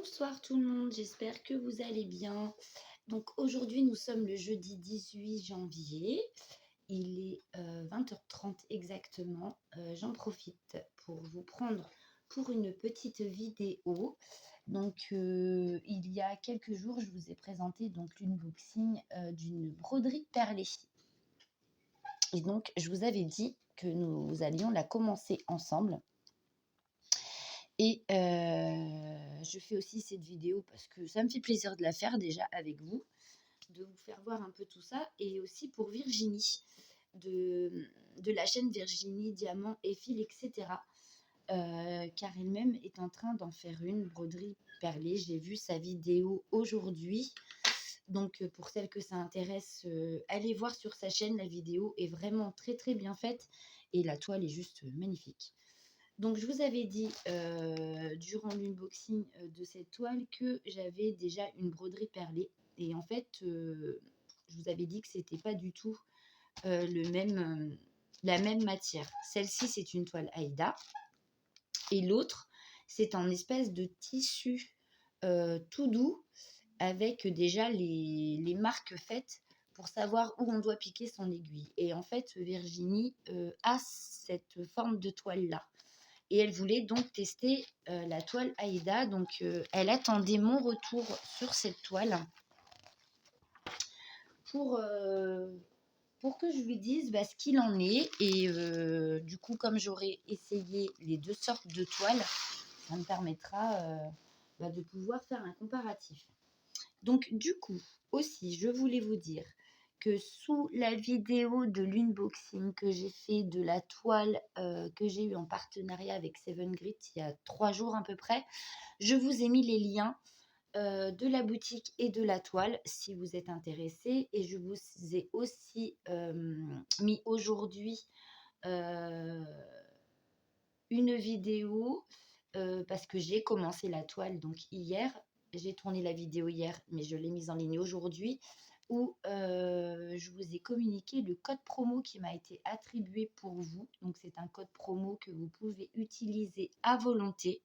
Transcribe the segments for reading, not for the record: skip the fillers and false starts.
Bonsoir tout le monde, j'espère que vous allez bien. Donc aujourd'hui nous sommes le jeudi 18 janvier, il est 20h30 exactement. J'en profite pour vous prendre pour une petite vidéo. Donc il y a quelques jours je vous ai présenté donc l'unboxing d'une broderie perlée. Et donc je vous avais dit que nous allions la commencer ensemble. Et je fais aussi cette vidéo parce que ça me fait plaisir de la faire déjà avec vous, de vous faire voir un peu tout ça. Et aussi pour Virginie, de la chaîne Virginie, Diamant et Fil, etc. Car elle-même est en train d'en faire une broderie perlée. J'ai vu sa vidéo aujourd'hui. Donc pour celles que ça intéresse, allez voir sur sa chaîne, la vidéo est vraiment très très bien faite. Et la toile est juste magnifique. Donc, je vous avais dit durant l'unboxing de cette toile que j'avais déjà une broderie perlée. Et en fait, je vous avais dit que c'était pas du tout la même matière. Celle-ci, c'est une toile Aïda. Et l'autre, c'est un espèce de tissu tout doux avec déjà les marques faites pour savoir où on doit piquer son aiguille. Et en fait, Virginie a cette forme de toile-là. Et elle voulait donc tester la toile Aïda. Donc, elle attendait mon retour sur cette toile pour que je lui dise ce qu'il en est. Et du coup, comme j'aurai essayé les deux sortes de toiles, ça me permettra de pouvoir faire un comparatif. Donc, du coup, aussi, je voulais vous dire que sous la vidéo de l'unboxing que j'ai fait de la toile que j'ai eue en partenariat avec Seven Grit il y a 3 jours à peu près, je vous ai mis les liens de la boutique et de la toile si vous êtes intéressés. Et je vous ai aussi mis aujourd'hui une vidéo parce que j'ai commencé la toile donc hier. J'ai tourné la vidéo hier, mais je l'ai mise en ligne aujourd'hui, où je vous ai communiqué le code promo qui m'a été attribué pour vous. Donc, c'est un code promo que vous pouvez utiliser à volonté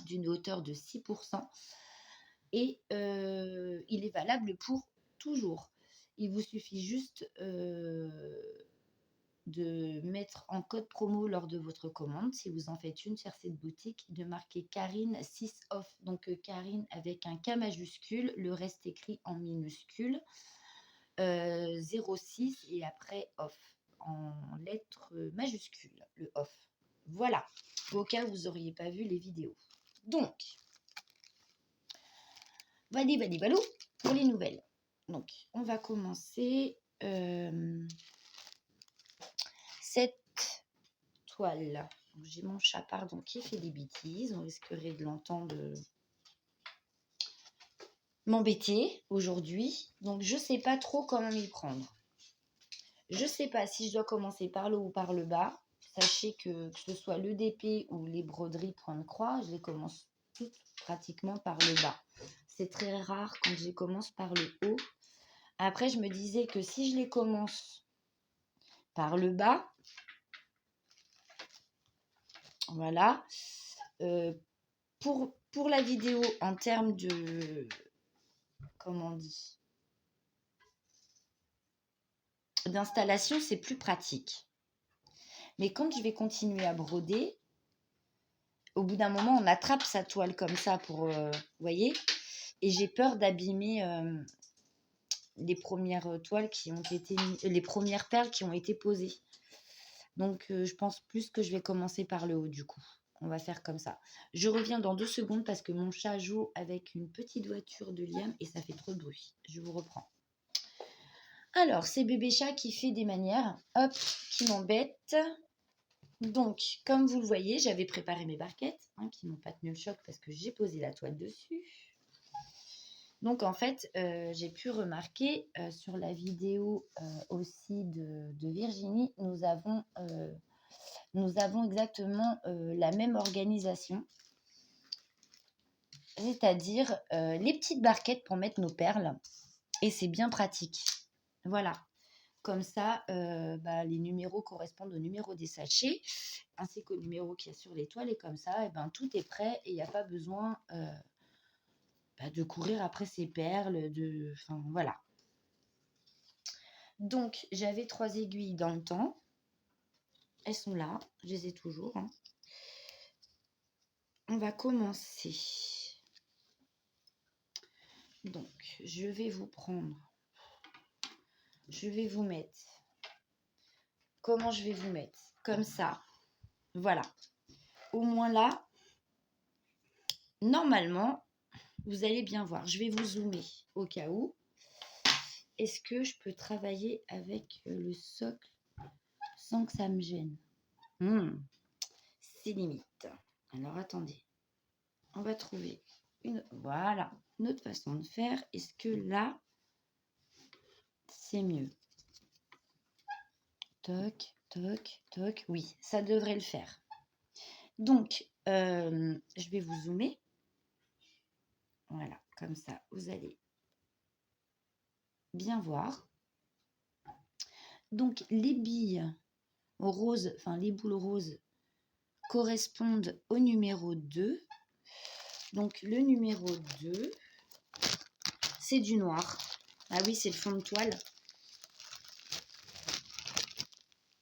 d'une hauteur de 6%. Et il est valable pour toujours. Il vous suffit juste de mettre en code promo lors de votre commande, si vous en faites une sur cette boutique, de marquer Karine 6 off. Donc Karine avec un K majuscule, le reste écrit en minuscule, 06 et après off en lettres majuscules, le off. Voilà, au cas où vous n'auriez pas vu les vidéos. Donc, balou pour les nouvelles. Donc, on va commencer cette toile. J'ai mon chat, pardon, qui fait des bêtises. On risquerait de l'entendre m'embêter aujourd'hui. Donc, je ne sais pas trop comment m'y prendre. Je ne sais pas si je dois commencer par le haut ou par le bas. Sachez que ce soit le DP ou les broderies point de croix, je les commence toutes pratiquement par le bas. C'est très rare quand je les commence par le haut. Après, je me disais que si je les commence par le bas, voilà, pour la vidéo en termes de, comment on dit, d'installation, c'est plus pratique. Mais quand je vais continuer à broder, au bout d'un moment, on attrape sa toile comme ça pour, vous voyez, et j'ai peur d'abîmer les premières toiles qui ont été, les premières perles qui ont été posées. Donc, je pense plus que je vais commencer par le haut du coup. On va faire comme ça. Je reviens dans 2 secondes parce que mon chat joue avec une petite voiture de Liam et ça fait trop de bruit. Je vous reprends. Alors, c'est bébé chat qui fait des manières, hop, qui m'embête. Donc, comme vous le voyez, j'avais préparé mes barquettes qui n'ont pas tenu le choc parce que j'ai posé la toile dessus. Donc, en fait, j'ai pu remarquer sur la vidéo aussi de Virginie, nous avons exactement la même organisation. C'est-à-dire les petites barquettes pour mettre nos perles. Et c'est bien pratique. Voilà. Comme ça, les numéros correspondent aux numéros des sachets, ainsi qu'aux numéros qu'il y a sur l'étoile. Et comme ça, tout est prêt et il n'y a pas besoin de courir après ces perles. Enfin, voilà. Donc, j'avais 3 aiguilles dans le temps. Elles sont là, je les ai toujours. Hein. On va commencer. Donc, je vais vous mettre. Comment je vais vous mettre? Comme ça. Voilà. Au moins là, normalement, vous allez bien voir. Je vais vous zoomer au cas où. Est-ce que je peux travailler avec le socle sans que ça me gêne? C'est limite. Alors, attendez. On va trouver une autre façon de faire. Est-ce que là, c'est mieux? Toc, toc, toc. Oui, ça devrait le faire. Donc, je vais vous zoomer. Voilà, comme ça, vous allez bien voir. Donc, les billes roses, enfin les boules roses, correspondent au numéro 2. Donc, le numéro 2, c'est du noir. Ah oui, c'est le fond de toile.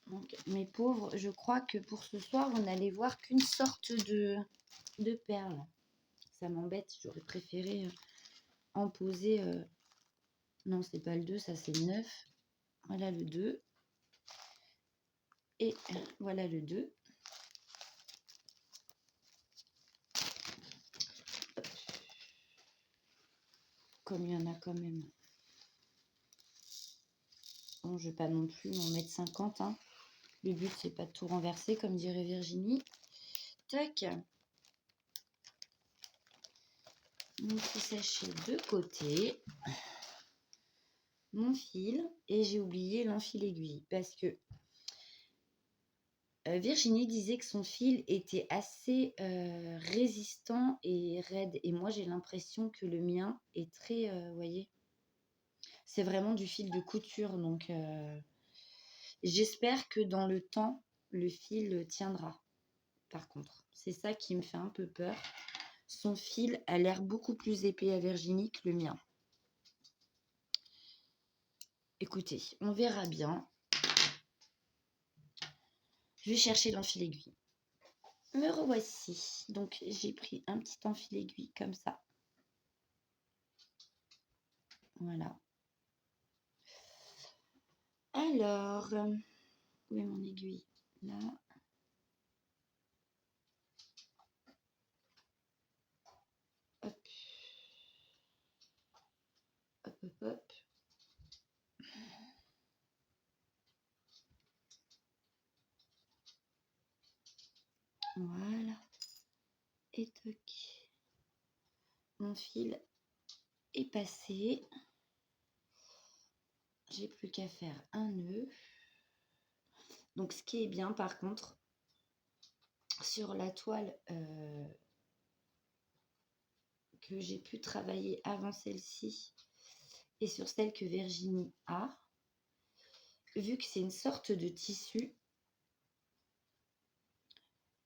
Donc, mes pauvres, je crois que pour ce soir, vous n'allez voir qu'une sorte de perle. Ça m'embête, j'aurais préféré en poser... Non, c'est pas le 2, ça c'est le 9. Voilà le 2. Et voilà le 2. Comme il y en a quand même. Bon, je ne vais pas non plus m'en mettre 50. Hein. Le but, c'est pas de tout renverser, comme dirait Virginie. Tac. Mon petit sachet de côté. Mon fil. Et j'ai oublié l'enfil aiguille. Parce que Virginie disait que son fil était assez résistant et raide. Et moi, j'ai l'impression que le mien est très... vous voyez, c'est vraiment du fil de couture. Donc, j'espère que dans le temps, le fil tiendra. Par contre, c'est ça qui me fait un peu peur. Son fil a l'air beaucoup plus épais à Virginie que le mien. Écoutez, on verra bien. Je vais chercher l'enfil aiguille. Me revoici. Donc, j'ai pris un petit enfil aiguille comme ça. Voilà. Alors, où est mon aiguille? Là. Hop. Hop, hop, hop. Voilà. Et toc. Mon fil est passé. J'ai plus qu'à faire un nœud. Donc, ce qui est bien, par contre, sur la toile que j'ai pu travailler avant celle-ci et sur celle que Virginie a, vu que c'est une sorte de tissu,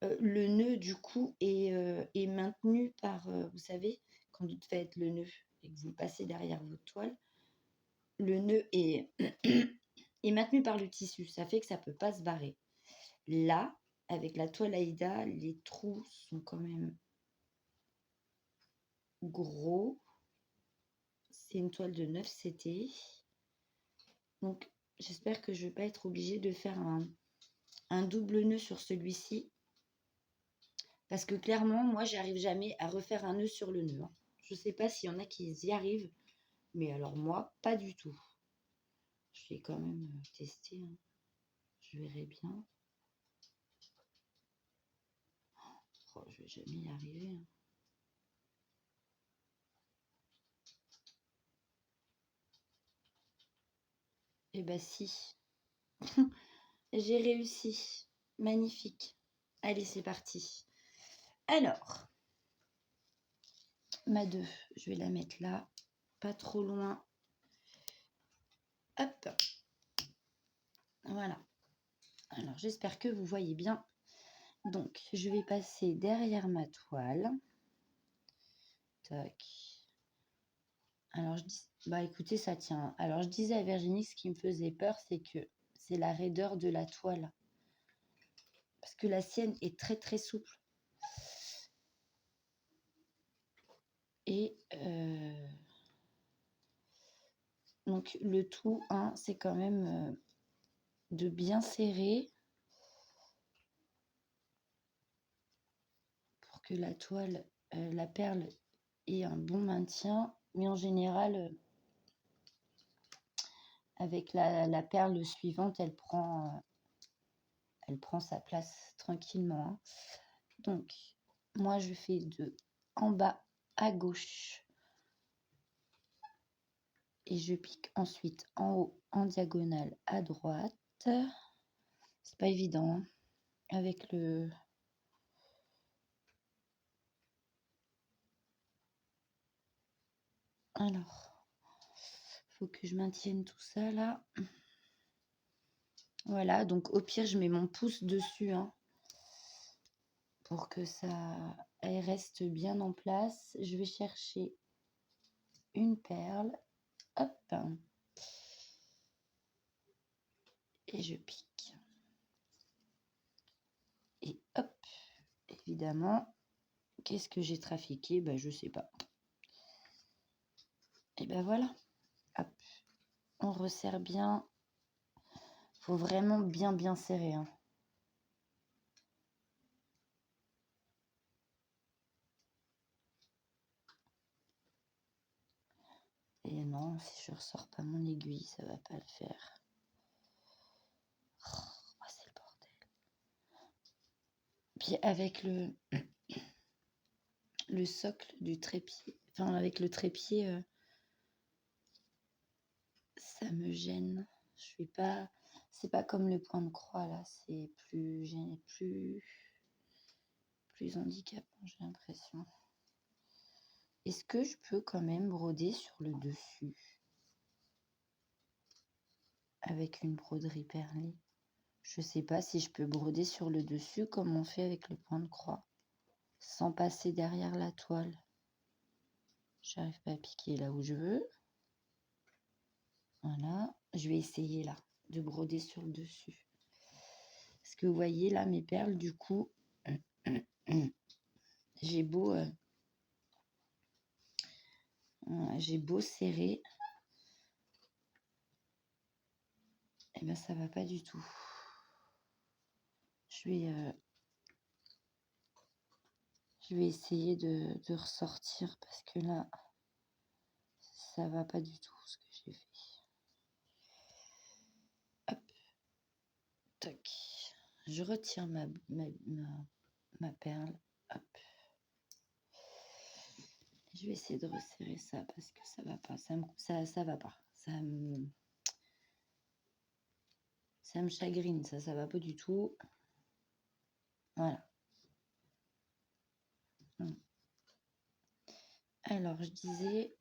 le nœud du coup est maintenu par, vous savez, quand vous faites le nœud et que vous le passez derrière votre toile, le nœud est, est maintenu par le tissu, ça fait que ça ne peut pas se barrer. Là, avec la toile Aïda, les trous sont quand même gros. C'est une toile de 9 CT. Donc, j'espère que je ne vais pas être obligée de faire un double nœud sur celui-ci. Parce que clairement, moi, j'arrive jamais à refaire un nœud sur le nœud. Hein. Je ne sais pas s'il y en a qui y arrivent. Mais alors moi, pas du tout. Je vais quand même tester. Hein. Je verrai bien. Oh, je vais jamais y arriver. Hein. Eh ben si. J'ai réussi. Magnifique. Allez, c'est parti. Alors, ma 2, je vais la mettre là. Pas trop loin. Hop. Voilà. Alors, j'espère que vous voyez bien. Donc, je vais passer derrière ma toile. Tac. Alors, bah écoutez, ça tient. Alors, je disais à Virginie, ce qui me faisait peur, c'est que c'est la raideur de la toile. Parce que la sienne est très très souple. Et donc, le tout, hein, c'est quand même de bien serrer pour que la toile, la perle ait un bon maintien. Mais en général, avec la perle suivante, elle prend sa place tranquillement, hein. Donc, moi, je fais de en bas à gauche et je pique ensuite en haut en diagonale à droite. C'est pas évident, hein, avec le... Alors, faut que je maintienne tout ça là. Voilà, donc au pire, je mets mon pouce dessus, hein, pour que ça elle reste bien en place. Je vais chercher une perle. Hop. Et je pique. Et hop. Évidemment, qu'est-ce que j'ai trafiqué? Ben, je sais pas. Et ben voilà. Hop. On resserre bien. Faut vraiment bien bien serrer, hein. Et non, si je ressors pas mon aiguille, ça va pas le faire. Oh, c'est le bordel. Puis avec le socle du trépied, enfin avec le trépied, ça me gêne. Je suis pas, c'est pas comme le point de croix là, c'est plus handicapant, j'ai l'impression. Est-ce que je peux quand même broder sur le dessus avec une broderie perlée? Je sais pas si je peux broder sur le dessus comme on fait avec le point de croix, sans passer derrière la toile. J'arrive pas à piquer là où je veux. Voilà, je vais essayer là de broder sur le dessus. Parce que vous voyez là mes perles, du coup, j'ai beau serrer, et ben ça va pas du tout. Je vais essayer de ressortir parce que là, ça va pas du tout ce que j'ai fait. Hop, tac. Je retire ma perle. Hop. Je vais essayer de resserrer ça parce que ça va pas. Ça va pas. Ça me chagrine, ça va pas du tout. Voilà. Alors, je disais,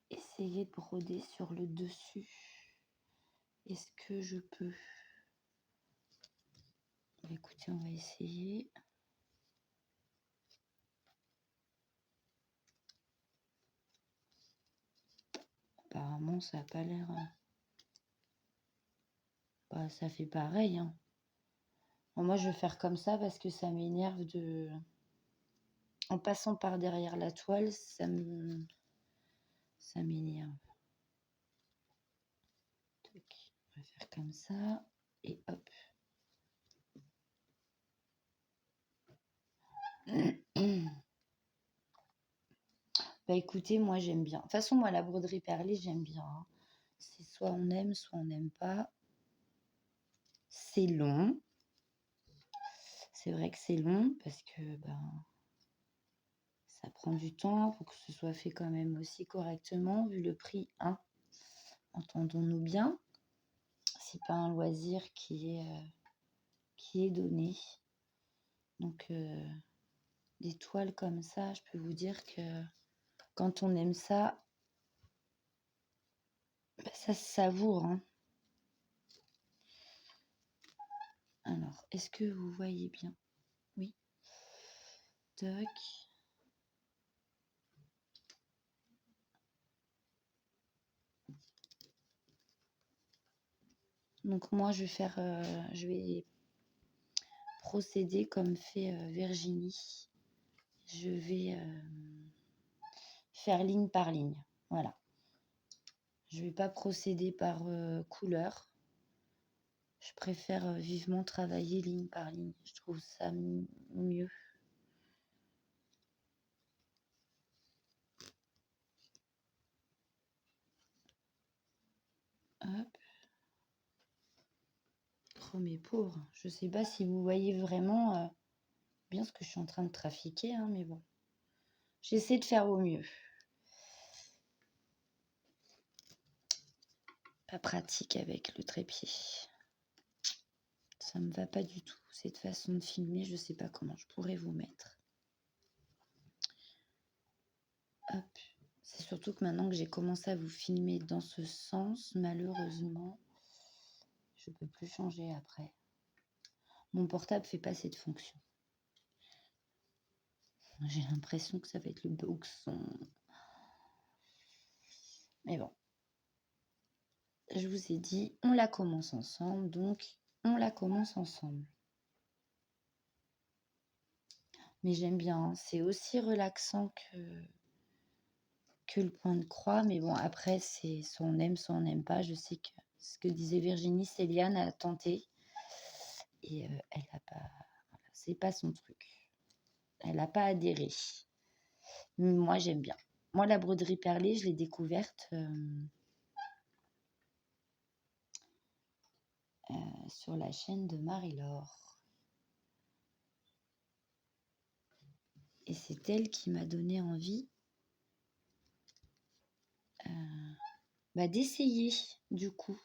essayer de broder sur le dessus. Est-ce que je peux? Écoutez, on va essayer. Apparemment, ça n'a pas l'air... Bah, ça fait pareil, hein. Bon, moi, je vais faire comme ça parce que ça m'énerve de... En passant par derrière la toile, ça m'énerve. On va faire comme ça. Et hop. Bah écoutez, moi j'aime bien. De toute façon, moi la broderie perlée, j'aime bien, hein. C'est soit on aime, soit on n'aime pas. C'est long. C'est vrai que c'est long parce que ça prend du temps pour que ce soit fait quand même aussi correctement, vu le prix, hein. Entendons-nous bien. C'est pas un loisir qui est donné. Donc des toiles comme ça, je peux vous dire que quand on aime ça, ça se savoure, hein. Alors, est-ce que vous voyez bien? Oui. Toc. Donc moi, je vais procéder comme fait Virginie. Je vais faire ligne par ligne. Voilà. Je vais pas procéder par couleur. Je préfère vivement travailler ligne par ligne. Je trouve ça mieux. Hop. Oh mes pauvres, je sais pas si vous voyez vraiment bien ce que je suis en train de trafiquer, hein, mais bon. J'essaie de faire au mieux. Pas pratique avec le trépied. Ça me va pas du tout, cette façon de filmer. Je sais pas comment je pourrais vous mettre. Hop. C'est surtout que maintenant que j'ai commencé à vous filmer dans ce sens, malheureusement, je peux plus changer après. Mon portable fait pas cette fonction. J'ai l'impression que ça va être le boxon. Mais bon. Je vous ai dit, on la commence ensemble, donc on la commence ensemble. Mais j'aime bien, hein, c'est aussi relaxant que le point de croix. Mais bon, après, c'est soit on n'aime pas. Je sais que ce que disait Virginie, Céliane a tenté. Et elle n'a pas... C'est pas son truc. Elle n'a pas adhéré. Mais moi, j'aime bien. Moi, la broderie perlée, je l'ai découverte sur la chaîne de Marie-Laure. Et c'est elle qui m'a donné envie d'essayer, du coup.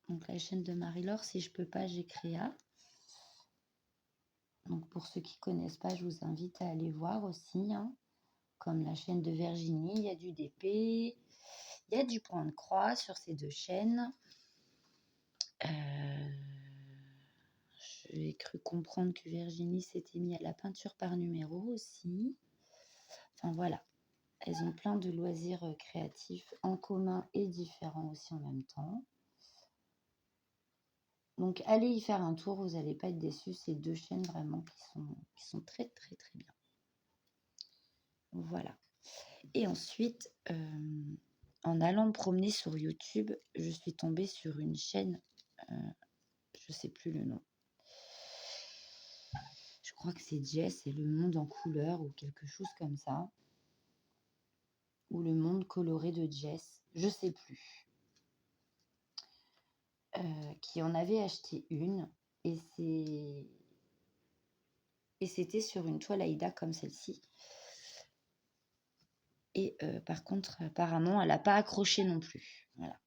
Donc, la chaîne de Marie-Laure, si je peux pas, j'ai Créa. Donc, pour ceux qui connaissent pas, je vous invite à aller voir aussi. Hein. Comme la chaîne de Virginie, il y a du DP, il y a du point de croix sur ces deux chaînes. J'ai cru comprendre que Virginie s'était mis à la peinture par numéro aussi. Enfin, voilà. Elles ont plein de loisirs créatifs en commun et différents aussi en même temps. Donc, allez y faire un tour, vous n'allez pas être déçus. C'est deux chaînes vraiment qui sont très, très, très bien. Voilà. Et ensuite, en allant me promener sur YouTube, je suis tombée sur une chaîne, je ne sais plus le nom. Je crois que c'est Jess et le monde en couleur ou quelque chose comme ça. Ou le monde coloré de Jess, je ne sais plus. Qui en avait acheté une et c'était sur une toile Aïda comme celle-ci. Et par contre, apparemment, elle n'a pas accroché non plus. Voilà.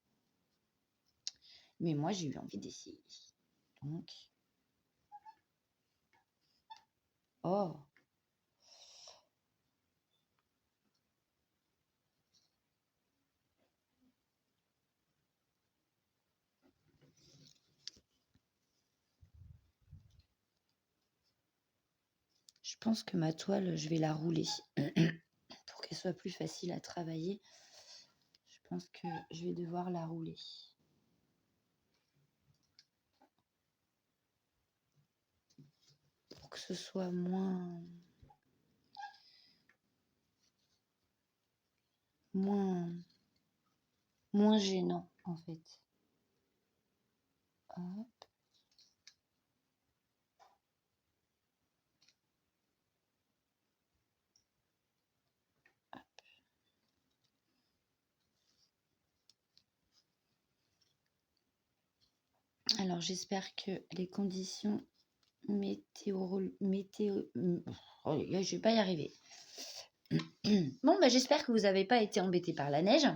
Mais moi, j'ai eu envie d'essayer. Donc, oh, je pense que ma toile, je vais la rouler pour qu'elle soit plus facile à travailler. Je pense que je vais devoir la rouler. Pour que ce soit moins gênant, en fait. Hop. Alors, j'espère que les conditions météo... Oh, je vais pas y arriver. Bon, j'espère que vous n'avez pas été embêtés par la neige.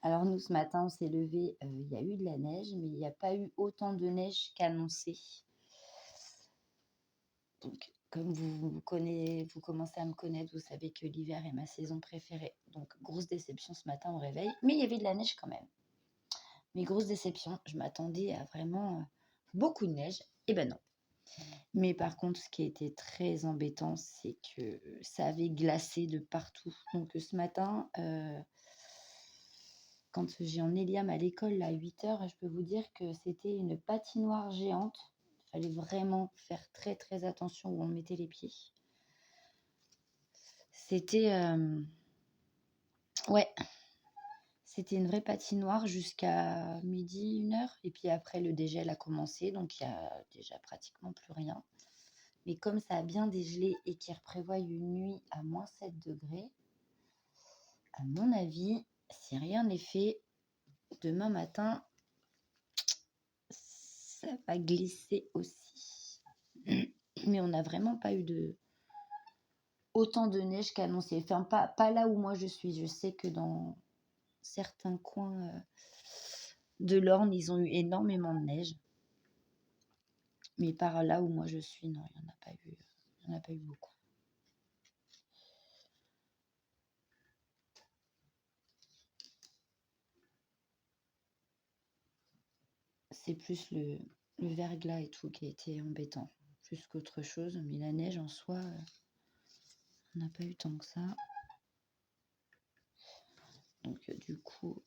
Alors, nous, ce matin, on s'est levé, il y a eu de la neige, mais il n'y a pas eu autant de neige qu'annoncé. Donc, comme vous commencez à me connaître, vous savez que l'hiver est ma saison préférée. Donc, grosse déception ce matin au réveil. Mais il y avait de la neige quand même. Mais grosse déception, je m'attendais à vraiment beaucoup de neige. Eh ben non. Mais par contre, ce qui a été très embêtant, c'est que ça avait glacé de partout. Donc ce matin, quand j'ai emmené Liam à l'école à 8 h, je peux vous dire que c'était une patinoire géante. Il fallait vraiment faire très très attention où on mettait les pieds. C'était ouais, c'était une vraie patinoire jusqu'à midi, 1 h. Et puis après, le dégel a commencé, donc il y a déjà pratiquement plus rien. Mais comme ça a bien dégelé et qu'il prévoit une nuit à -7 degrés, à mon avis, si rien n'est fait, demain matin, ça va glisser aussi. Mais on n'a vraiment pas eu autant de neige qu'annoncé. Enfin, pas là où moi je suis. Je sais que dans certains coins de l'Orne, ils ont eu énormément de neige. Mais par là où moi je suis, non, il n'y en a pas eu. Il n'y en a pas eu beaucoup. C'est plus le verglas et tout qui a été embêtant, plus qu'autre chose. Mais la neige en soi, on n'a pas eu tant que ça. Donc du coup,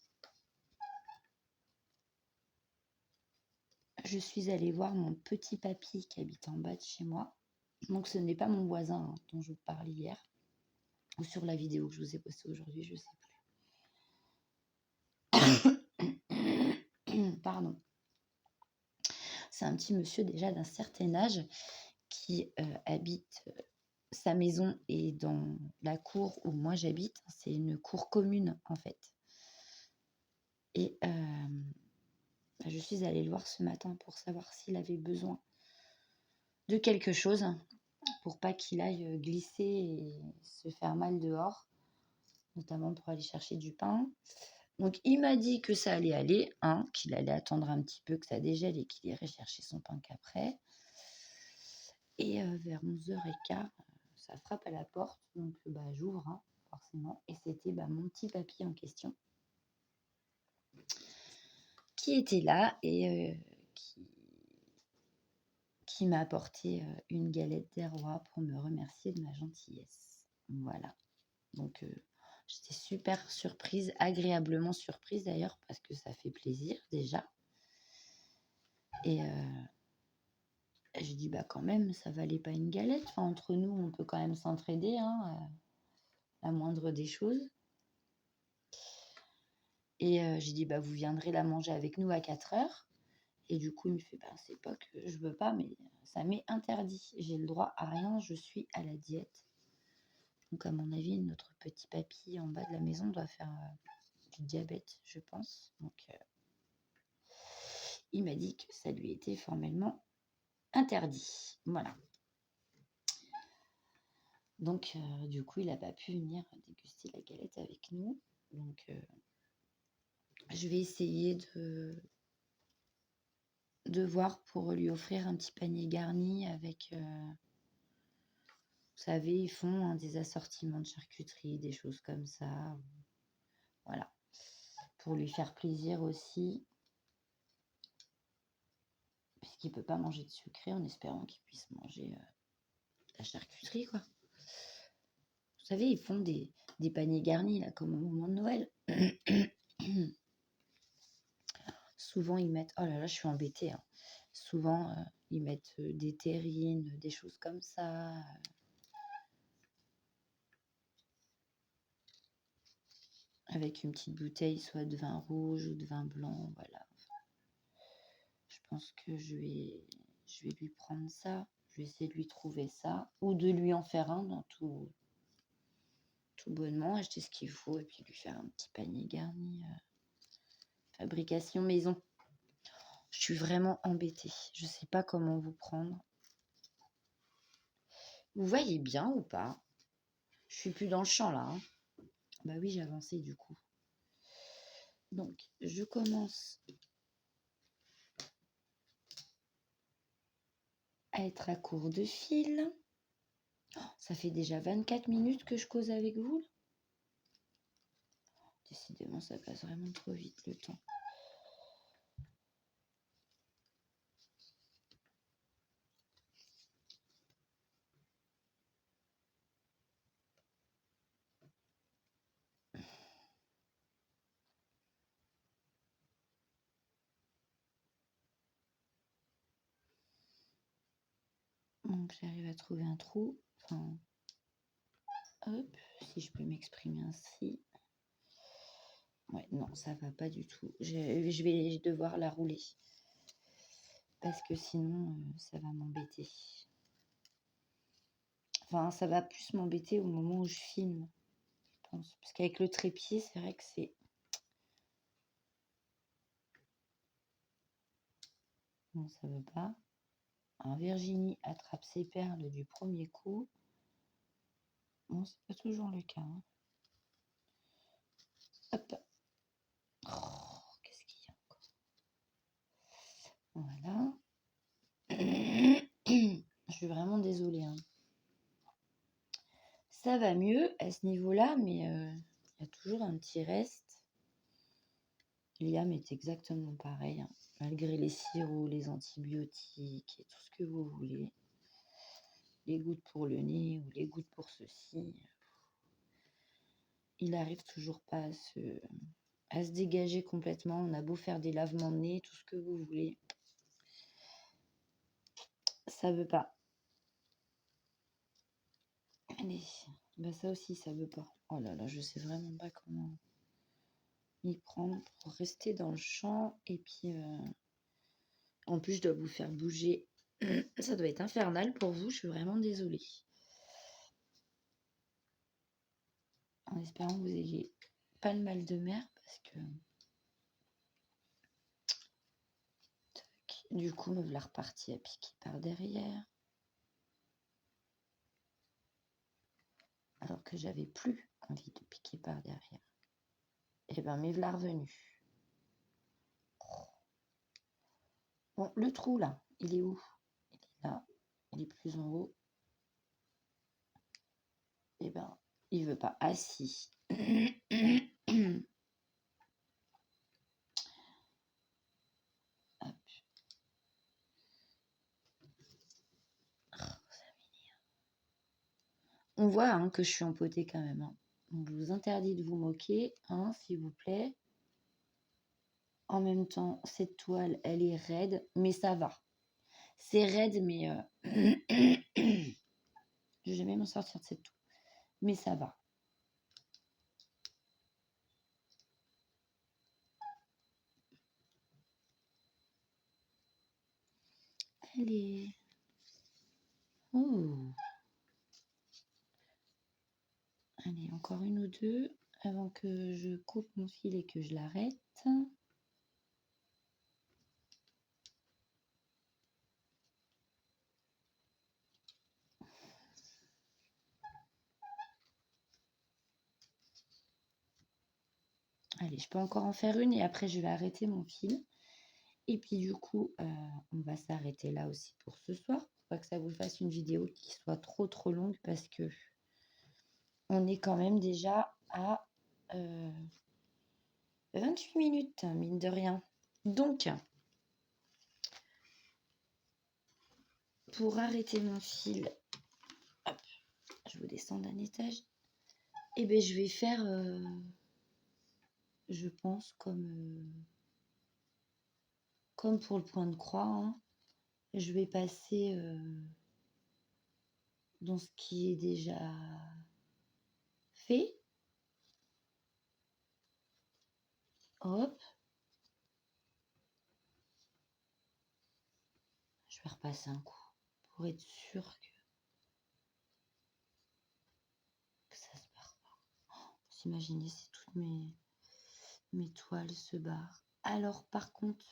je suis allée voir mon petit papy qui habite en bas de chez moi. Donc ce n'est pas mon voisin dont je vous parlais hier, ou sur la vidéo que je vous ai postée aujourd'hui, je ne sais plus. Pardon. C'est un petit monsieur déjà d'un certain âge qui habite, sa maison est dans la cour où moi j'habite. C'est une cour commune en fait. Et je suis allée le voir ce matin pour savoir s'il avait besoin de quelque chose pour pas qu'il aille glisser et se faire mal dehors, notamment pour aller chercher du pain. Donc il m'a dit que ça allait aller, qu'il allait attendre un petit peu que ça dégèle et qu'il irait chercher son pain qu'après. Et vers 11 h 15, ça frappe à la porte, donc j'ouvre forcément. Et c'était mon petit papy en question qui était là et qui m'a apporté une galette des rois pour me remercier de ma gentillesse. Voilà. Donc j'étais super surprise, agréablement surprise d'ailleurs, parce que ça fait plaisir déjà. Et je dis quand même, ça valait pas une galette. Enfin, entre nous, on peut quand même s'entraider, la moindre des choses. Et j'ai dit, vous viendrez la manger avec nous à 4 h. Et du coup, il me fait, c'est pas que je veux pas, mais ça m'est interdit. J'ai le droit à rien, je suis à la diète. Donc, à mon avis, notre petit papy en bas de la maison doit faire du diabète, je pense. Donc, il m'a dit que ça lui était formellement interdit. Voilà. Donc, du coup, il n'a pas pu venir déguster la galette avec nous. Donc, je vais essayer de voir pour lui offrir un petit panier garni avec, vous savez, ils font des assortiments de charcuterie, des choses comme ça. Voilà. Pour lui faire plaisir aussi. Puisqu'il ne peut pas manger de sucré, en espérant qu'il puisse manger la charcuterie, quoi. Vous savez, ils font des paniers garnis, là, comme au moment de Noël. Souvent, ils mettent... Oh là là, je suis embêtée. Souvent, ils mettent des terrines, des choses comme ça. Avec une petite bouteille, soit de vin rouge ou de vin blanc, voilà. Je pense que je vais lui prendre ça. Je vais essayer de lui trouver ça. Ou de lui en faire un dans tout bonnement, acheter ce qu'il faut et puis lui faire un petit panier garni. Fabrication maison. Je suis vraiment embêtée. Je ne sais pas comment vous prendre. Vous voyez bien ou pas? Je suis plus dans le champ là. Bah oui, j'ai avancé du coup. Donc, je commence à être à court de fil. Ça fait déjà 24 minutes que je cause avec vous. Décidément, ça passe vraiment trop vite le temps. Donc j'arrive à trouver un trou. Enfin, hop, si je peux m'exprimer ainsi. Ouais, non, ça va pas du tout. Je vais devoir la rouler. Parce que sinon, ça va m'embêter. Enfin, ça va plus m'embêter au moment où je filme, je pense. Parce qu'avec le trépied, c'est vrai que c'est... Non, ça veut pas. Alors, Virginie attrape ses perles du premier coup. Bon, c'est pas toujours le cas. Hein. Hop. Oh, qu'est-ce qu'il y a encore? Voilà. Je suis vraiment désolée. Hein. Ça va mieux à ce niveau-là, mais il y a toujours un petit reste. Liam est exactement pareil, hein, malgré les sirops, les antibiotiques et tout ce que vous voulez. Les gouttes pour le nez ou les gouttes pour ceci. Il n'arrive toujours pas à se dégager complètement. On a beau faire des lavements de nez, tout ce que vous voulez. Ça veut pas. Allez, bah ça aussi, ça veut pas. Oh là là, je sais vraiment pas comment m'y prendre pour rester dans le champ. Et puis, en plus, je dois vous faire bouger. Ça doit être infernal pour vous, je suis vraiment désolée. En espérant que vous ayez pas le mal de mer parce que... Tac. Du coup, me voilà repartie à piquer par derrière. Alors que j'avais plus envie de piquer par derrière. Et ben, me voilà revenu. Bon, le trou là, il est où? Il est là, il est plus en haut. Et ben, il veut pas. Ah si. Hop. On voit hein, que je suis empotée quand même. Hein. Donc, je vous interdis de vous moquer, hein, s'il vous plaît. En même temps, cette toile, elle est raide, mais ça va. C'est raide, mais je vais jamais m'en sortir de cette toile. Mais ça va. Allez. Oh. Allez, encore une ou deux avant que je coupe mon fil et que je l'arrête. Allez, je peux encore en faire une et après je vais arrêter mon fil. Et puis du coup, on va s'arrêter là aussi pour ce soir. Faut pas que ça vous fasse une vidéo qui soit trop longue parce que on est quand même déjà à 28 minutes, mine de rien. Donc, pour arrêter mon fil, hop, je vous descends d'un étage. Et bien, je vais faire, je pense, comme pour le point de croix. Hein. Je vais passer dans ce qui est déjà fait. Hop. Je vais repasser un coup pour être sûr que ça se barre pas. Oh, vous imaginez si toutes mes toiles se barrent. Alors, par contre,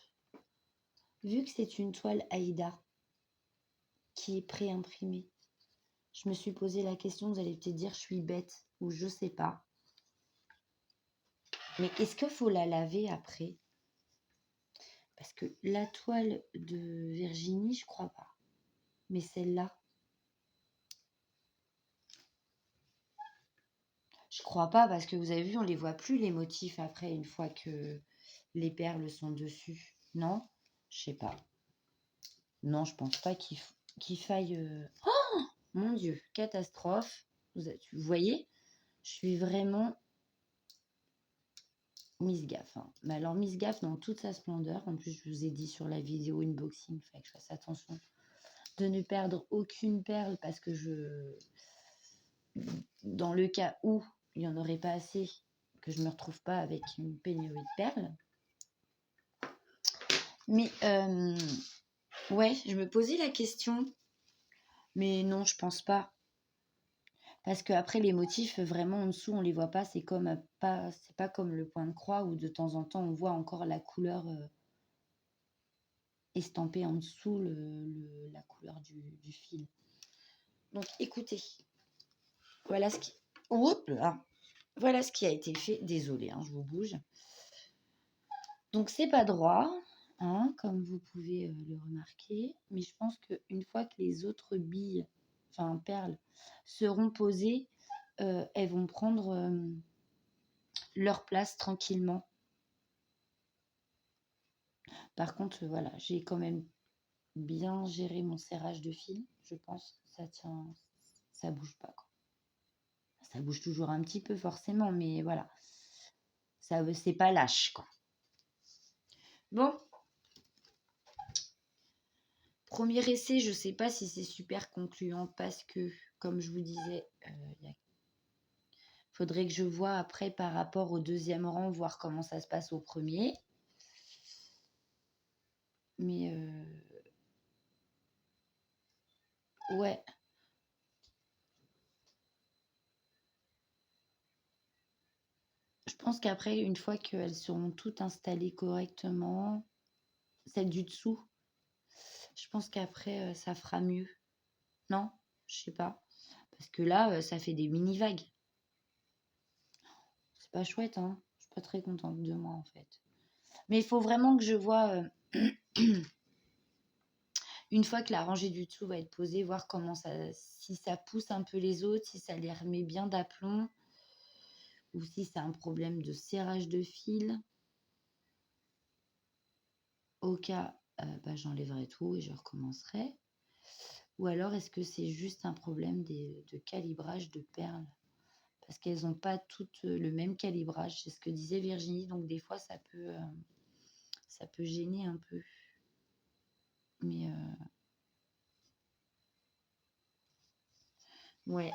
vu que c'est une toile Aïda qui est pré-imprimée, je me suis posé la question, vous allez peut-être dire je suis bête ou je sais pas. Mais est-ce qu'il faut la laver après? Parce que la toile de Virginie, je crois pas. Mais celle-là, je crois pas parce que vous avez vu, on les voit plus les motifs après une fois que les perles sont dessus. Non? Je sais pas. Non, je pense pas qu'il faille... Oh mon Dieu, catastrophe. Vous voyez, je suis vraiment Miss Gaffe. Hein. Mais alors, Miss Gaffe dans toute sa splendeur. En plus, je vous ai dit sur la vidéo unboxing, il fallait que je fasse attention de ne perdre aucune perle parce que dans le cas où il n'y en aurait pas assez, que je ne me retrouve pas avec une pénurie de perles. Mais ouais, je me posais la question, mais non, je pense pas. Parce que après les motifs, vraiment en dessous, on les voit pas. C'est pas comme le point de croix où de temps en temps on voit encore la couleur estampée en dessous, la couleur du fil. Donc écoutez, voilà ce qui, oups là. Voilà ce qui a été fait. Désolée, hein, je vous bouge. Donc c'est pas droit, hein, comme vous pouvez le remarquer. Mais je pense qu'une fois que les autres billes, enfin perles, seront posées, elles vont prendre leur place tranquillement. Par contre, voilà, j'ai quand même bien géré mon serrage de fil. Je pense que ça tient, ça bouge pas, quoi. Ça bouge toujours un petit peu forcément, mais voilà, ça c'est pas lâche, quoi. Bon, premier essai, je sais pas si c'est super concluant parce que, comme je vous disais, il faudrait que je vois après par rapport au deuxième rang, voir comment ça se passe au premier. Mais ouais. Je pense qu'après, une fois qu'elles seront toutes installées correctement, celle du dessous, je pense qu'après, ça fera mieux. Non? Je sais pas. Parce que là, ça fait des mini-vagues. C'est pas chouette, hein? Je suis pas très contente de moi, en fait. Mais il faut vraiment que je vois, une fois que la rangée du dessous va être posée, voir comment ça, si ça pousse un peu les autres, si ça les remet bien d'aplomb, ou si c'est un problème de serrage de fil. Au cas, bah, j'enlèverai tout et je recommencerai. Ou alors, est-ce que c'est juste un problème de calibrage de perles? Parce qu'elles n'ont pas toutes le même calibrage. C'est ce que disait Virginie. Donc, des fois, ça peut gêner un peu. Mais ouais.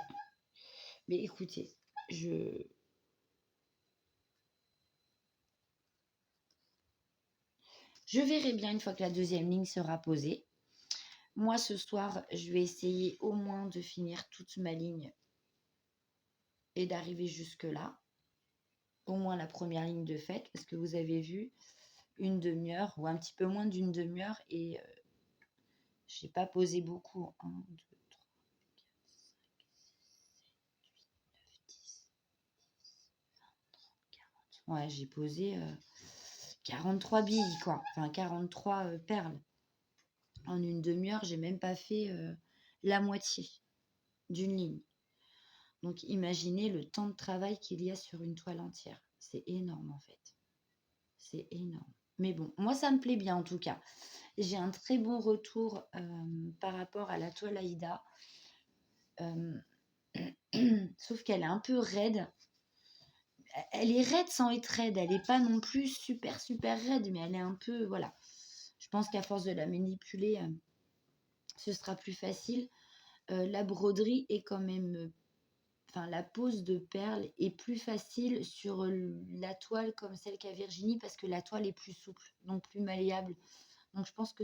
Mais écoutez, je verrai bien une fois que la deuxième ligne sera posée. Moi, ce soir, je vais essayer au moins de finir toute ma ligne et d'arriver jusque-là. Au moins la première ligne de faite, parce que vous avez vu, une demi-heure ou un petit peu moins d'une demi-heure et j'ai pas posé beaucoup. 1, 2, 3, 4, 5, 6, 7, 8, 9, 10, 11, 12, 13, 14, 15, 16, 17, 18, 19, 20, 21, 22, 23, 24, 25, 26, 27, 28, 29, 30, 40. Ouais, j'ai posé 43 billes, quoi. Enfin, 43 perles. En une demi-heure, j'ai même pas fait la moitié d'une ligne. Donc, imaginez le temps de travail qu'il y a sur une toile entière. C'est énorme, en fait. C'est énorme. Mais bon, moi, ça me plaît bien, en tout cas. J'ai un très bon retour par rapport à la toile Aïda. Sauf qu'elle est un peu raide. Elle est raide sans être raide. Elle n'est pas non plus super, super raide, mais elle est un peu... Voilà. Je pense qu'à force de la manipuler, ce sera plus facile. La broderie est quand même... Enfin, la pose de perles est plus facile sur la toile comme celle qu'a Virginie parce que la toile est plus souple, donc plus malléable. Donc, je pense que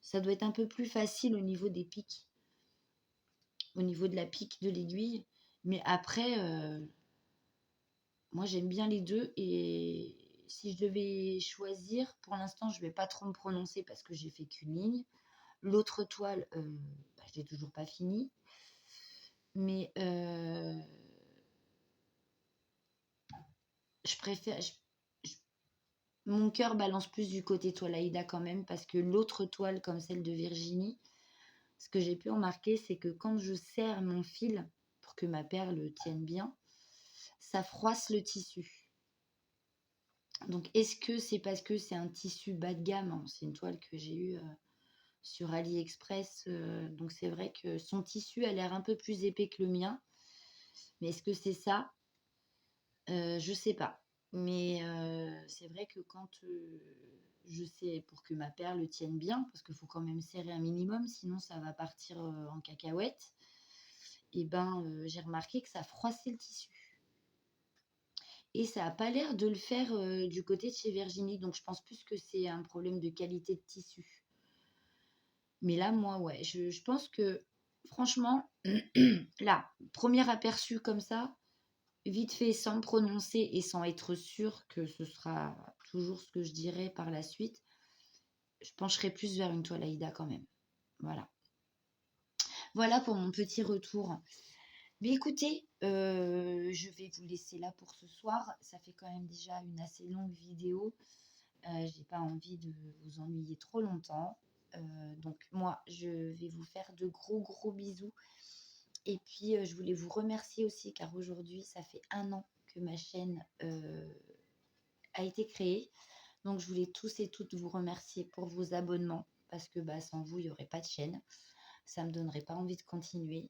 ça doit être un peu plus facile au niveau des pics, au niveau de la pique de l'aiguille. Mais après, moi, j'aime bien les deux. Et si je devais choisir, pour l'instant, je ne vais pas trop me prononcer parce que j'ai fait qu'une ligne. L'autre toile, bah, je l'ai toujours pas finie. Mais je préfère... mon cœur balance plus du côté toile Aïda quand même parce que l'autre toile, comme celle de Virginie, ce que j'ai pu remarquer, c'est que quand je serre mon fil pour que ma perle tienne bien, ça froisse le tissu. Donc, est-ce que c'est parce que c'est un tissu bas de gamme, hein? C'est une toile que j'ai eue sur AliExpress. Donc, c'est vrai que son tissu a l'air un peu plus épais que le mien. Mais est-ce que c'est ça? Je sais pas. Mais c'est vrai que quand je sais, pour que ma perle tienne bien, parce qu'il faut quand même serrer un minimum, sinon ça va partir en cacahuète. Et ben, j'ai remarqué que ça froissait le tissu. Et ça a pas l'air de le faire du côté de chez Virginie, donc je pense plus que c'est un problème de qualité de tissu. Mais là, moi, ouais, je pense que franchement, là, premier aperçu comme ça, vite fait, sans me prononcer et sans être sûre que ce sera toujours ce que je dirais par la suite, je pencherai plus vers une toile Aïda quand même. Voilà. Voilà pour mon petit retour. Mais écoutez, je vais vous laisser là pour ce soir. Ça fait quand même déjà une assez longue vidéo. J'ai pas envie de vous ennuyer trop longtemps. Donc moi, je vais vous faire de gros gros bisous. Et puis, je voulais vous remercier aussi car aujourd'hui, ça fait 1 an que ma chaîne a été créée. Donc, je voulais tous et toutes vous remercier pour vos abonnements parce que bah, sans vous, il n'y aurait pas de chaîne. Ça ne me donnerait pas envie de continuer.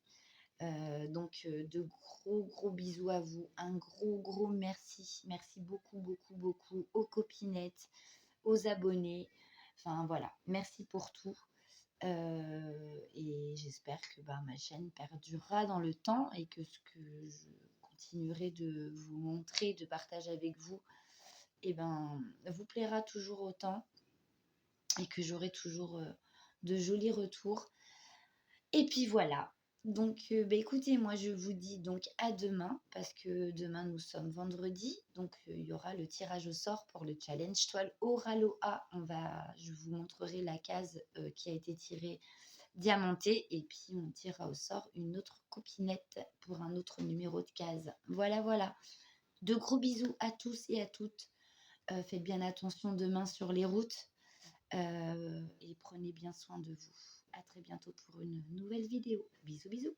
Donc, de gros gros bisous à vous. Un gros gros merci. Merci beaucoup beaucoup beaucoup aux copinettes, aux abonnés. Enfin voilà, merci pour tout. Et j'espère que bah, ma chaîne perdurera dans le temps et que ce que je continuerai de vous montrer, de partager avec vous, et ben, vous plaira toujours autant et que j'aurai toujours de jolis retours. Et puis voilà. Donc, bah, écoutez, moi je vous dis donc à demain, parce que demain nous sommes vendredi, donc il y aura le tirage au sort pour le challenge toile Oraloa. Je vous montrerai la case qui a été tirée diamantée, et puis on tirera au sort une autre copinette pour un autre numéro de case. Voilà, voilà. De gros bisous à tous et à toutes. Faites bien attention demain sur les routes et prenez bien soin de vous. À très bientôt pour une nouvelle vidéo. Bisous, bisous.